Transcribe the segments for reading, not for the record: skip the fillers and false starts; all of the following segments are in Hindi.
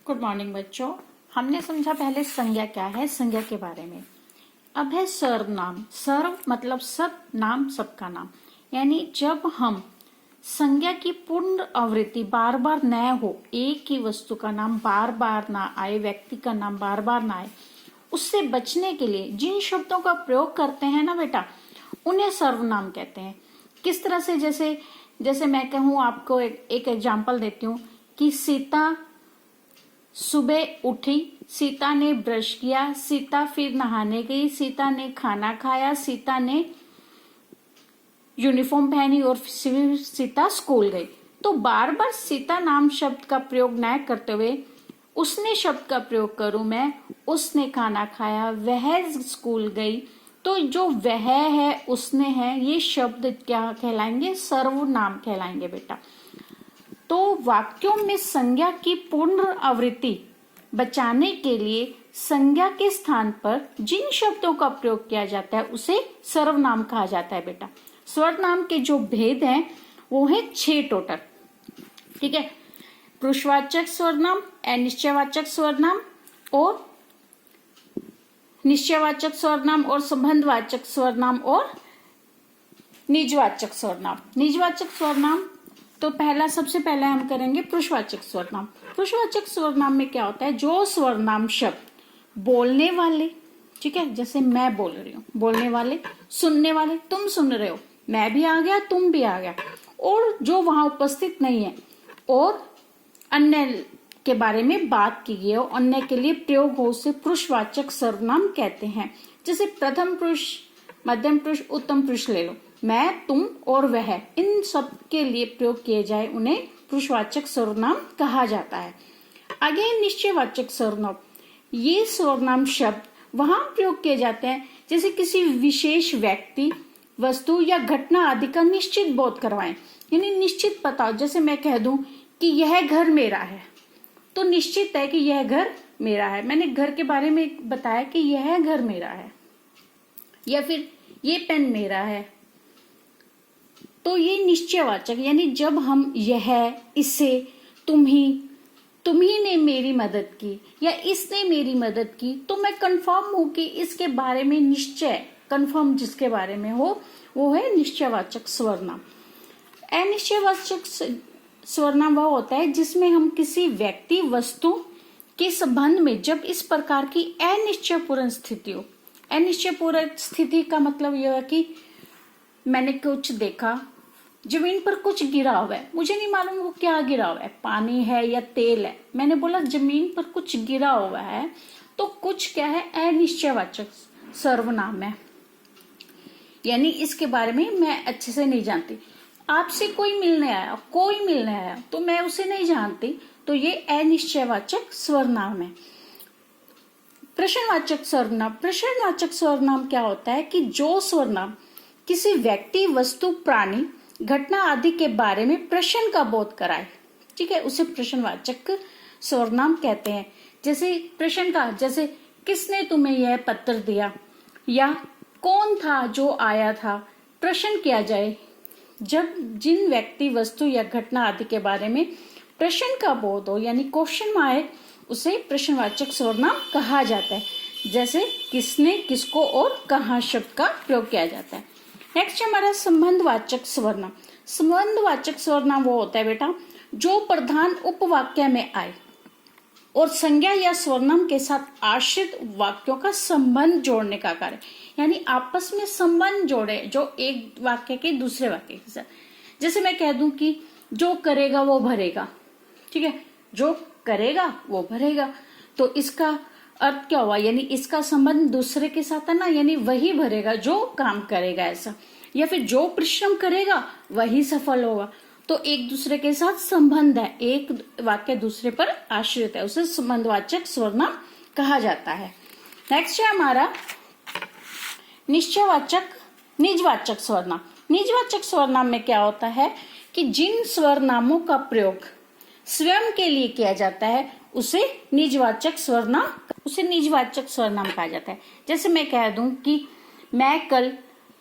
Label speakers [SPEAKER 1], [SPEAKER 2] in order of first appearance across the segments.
[SPEAKER 1] गुड मॉर्निंग बच्चों। हमने समझा पहले संज्ञा क्या है, संज्ञा के बारे में। अब है सर्वनाम। सर्व मतलब सब, नाम सबका नाम। यानी जब हम संज्ञा की पूर्ण आवृत्ति बार बार न हो, एक ही वस्तु का नाम बार बार ना आए, व्यक्ति का नाम बार बार ना आए, उससे बचने के लिए जिन शब्दों का प्रयोग करते हैं ना बेटा, उन्हें सर्वनाम कहते हैं। किस तरह से, जैसे जैसे मैं कहूं, आपको एक एग्जाम्पल देती हूँ कि सीता सुबह उठी, सीता ने ब्रश किया, सीता फिर नहाने गई, सीता ने खाना खाया, सीता ने यूनिफॉर्म पहनी और फिर सीता स्कूल गई। तो बार बार सीता नाम शब्द का प्रयोग न करते हुए उसने शब्द का प्रयोग करूं मैं, उसने खाना खाया, वह स्कूल गई। तो जो वह है, उसने है, ये शब्द क्या कहलाएंगे? सर्वनाम कहलाएंगे बेटा। तो वाक्यों में संज्ञा की पूर्ण आवृत्ति बचाने के लिए संज्ञा के स्थान पर जिन शब्दों का प्रयोग किया जाता है उसे सर्वनाम कहा जाता है बेटा। सर्वनाम के जो भेद हैं वो है 6 टोटल। ठीक है, पुरुषवाचक सर्वनाम, अनिश्चयवाचक सर्वनाम और निश्चयवाचक सर्वनाम और संबंधवाचक सर्वनाम और निजवाचक सर्वनाम। निजवाचक सर्वनाम तो सबसे पहले हम करेंगे पुरुषवाचक सर्वनाम। पुरुषवाचक सर्वनाम में क्या होता है? जो सर्वनाम शब्द बोलने वाले, ठीक है, जैसे मैं बोल रही हूँ, बोलने वाले, सुनने वाले, तुम सुन रहे हो, मैं भी आ गया, तुम भी आ गया, और जो वहां उपस्थित नहीं है, और अन्य के बारे में बात की गई हो, अन्य के लिए प्रयोग हो, उसे पुरुषवाचक सर्वनाम कहते हैं। जैसे प्रथम पुरुष, मध्यम पुरुष, उत्तम पुरुष ले लो, मैं, तुम और वह, इन सब के लिए प्रयोग किए जाए उन्हें पुरुषवाचक सर्वनाम कहा जाता है। आगे निश्चयवाचक सर्वनाम। ये सर्वनाम शब्द वहां प्रयोग किए जाते हैं जैसे किसी विशेष व्यक्ति, वस्तु या घटना आदि का निश्चित बोध करवाएं, यानी निश्चित पता हो। जैसे मैं कह दूं कि यह घर मेरा है, तो निश्चित है कि यह घर मेरा है। मैंने घर के बारे में बताया कि यह घर मेरा है, या फिर ये पेन मेरा है। तो ये निश्चयवाचक, यानी जब हम यह, इसे, तुम्ही ने मेरी मदद की या इसने मेरी मदद की, तो मैं कंफर्म हूं कि इसके बारे में निश्चय, कंफर्म जिसके बारे में हो, वो है निश्चयवाचक सर्वनाम। अनिश्चयवाचक सर्वनाम वह होता है जिसमें हम किसी व्यक्ति, वस्तु के संबंध में जब इस प्रकार की अनिश्चयपूर्ण स्थिति हो। अनिश्चयपूर्ण स्थिति का मतलब यह है कि मैंने कुछ देखा, जमीन पर कुछ गिरा हुआ है, मुझे नहीं मालूम वो क्या गिरा हुआ है, पानी है या तेल है, मैंने बोला जमीन पर कुछ गिरा हुआ है, तो कुछ क्या है? अनिश्चयवाचक सर्वनाम है, यानी इसके बारे में मैं अच्छे से नहीं जानती। आपसे कोई मिलने आया, तो मैं उसे नहीं जानती, तो ये अनिश्चयवाचक सर्वनाम है। प्रश्नवाचक सर्वनाम। प्रश्नवाचक सर्वनाम क्या होता है कि जो सर्वनाम किसी व्यक्ति, वस्तु, प्राणी, घटना आदि के बारे में प्रश्न का बोध कराए, ठीक है, उसे प्रश्नवाचक सर्वनाम कहते हैं। जैसे प्रश्न का, जैसे किसने तुम्हें यह पत्र दिया, या कौन था जो आया था, प्रश्न किया जाए। जब जिन व्यक्ति, वस्तु या घटना आदि के बारे में प्रश्न का बोध हो, यानी क्वेश्चन आए, उसे प्रश्नवाचक सर्वनाम कहा जाता है। जैसे किसने, किसको और कहाँ शब्द का प्रयोग किया जाता है। नेक्स्ट हमारा संबंधवाचक सर्वनाम। संबंधवाचक सर्वनाम वो होता है बेटा जो प्रधान उपवाक्य में आए और संज्ञा या सर्वनाम के साथ आश्रित वाक्यों का संबंध जोड़ने का कार्य, यानी आपस में संबंध जोड़े, जो एक वाक्य के दूसरे वाक्य के साथ। जैसे मैं कह दूं कि जो करेगा वो भरेगा, ठीक है, जो करेगा वो भरेगा, तो इसका अर्थ क्या हुआ? यानी इसका संबंध दूसरे के साथ है ना, यानी वही भरेगा जो काम करेगा, ऐसा। या फिर जो परिश्रम करेगा वही सफल होगा। तो एक दूसरे के साथ संबंध है, एक वाक्य दूसरे पर आश्रित है, उसे संबंधवाचक सर्वनाम कहा जाता है। नेक्स्ट है हमारा निजवाचक सर्वनाम। निजवाचक सर्वनाम में क्या होता है कि जिन सर्वनामों का प्रयोग स्वयं के लिए किया जाता है उसे निजवाचक सर्वनाम कहा जाता है। जैसे मैं कह दूं कि मैं कल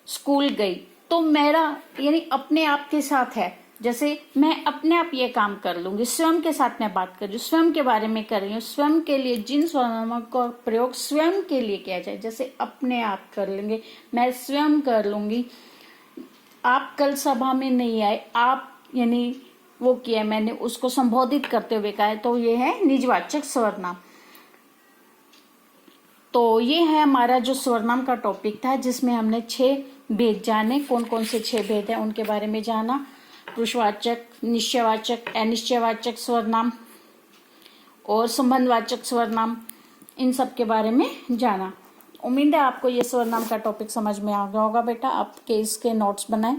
[SPEAKER 1] स्कूल गई, तो मेरा यानी अपने आप के साथ है, जैसे मैं अपने आप ये काम कर लूंगी, स्वयं के साथ मैं बात कर रही हूँ, स्वयं के बारे में कर रही हूँ, स्वयं के लिए जिन सर्वनामों का प्रयोग स्वयं के लिए किया जाए, जैसे अपने आप कर लेंगे, मैं स्वयं कर लूंगी, आप कल सभा में नहीं आए, आप यानी वो किया, मैंने उसको संबोधित करते हुए कहा है, तो ये है निजवाचक सर्वनाम। तो ये है हमारा जो सर्वनाम का टॉपिक था, जिसमें हमने 6 भेद जाने। कौन कौन से 6 भेद हैं उनके बारे में जाना। पुरुषवाचक, निश्चयवाचक, अनिश्चयवाचक सर्वनाम और संबंधवाचक सर्वनाम, इन सब के बारे में जाना। उम्मीद है आपको ये सर्वनाम का टॉपिक समझ में आ गया होगा बेटा। आपके इसके नोट्स बनाएं।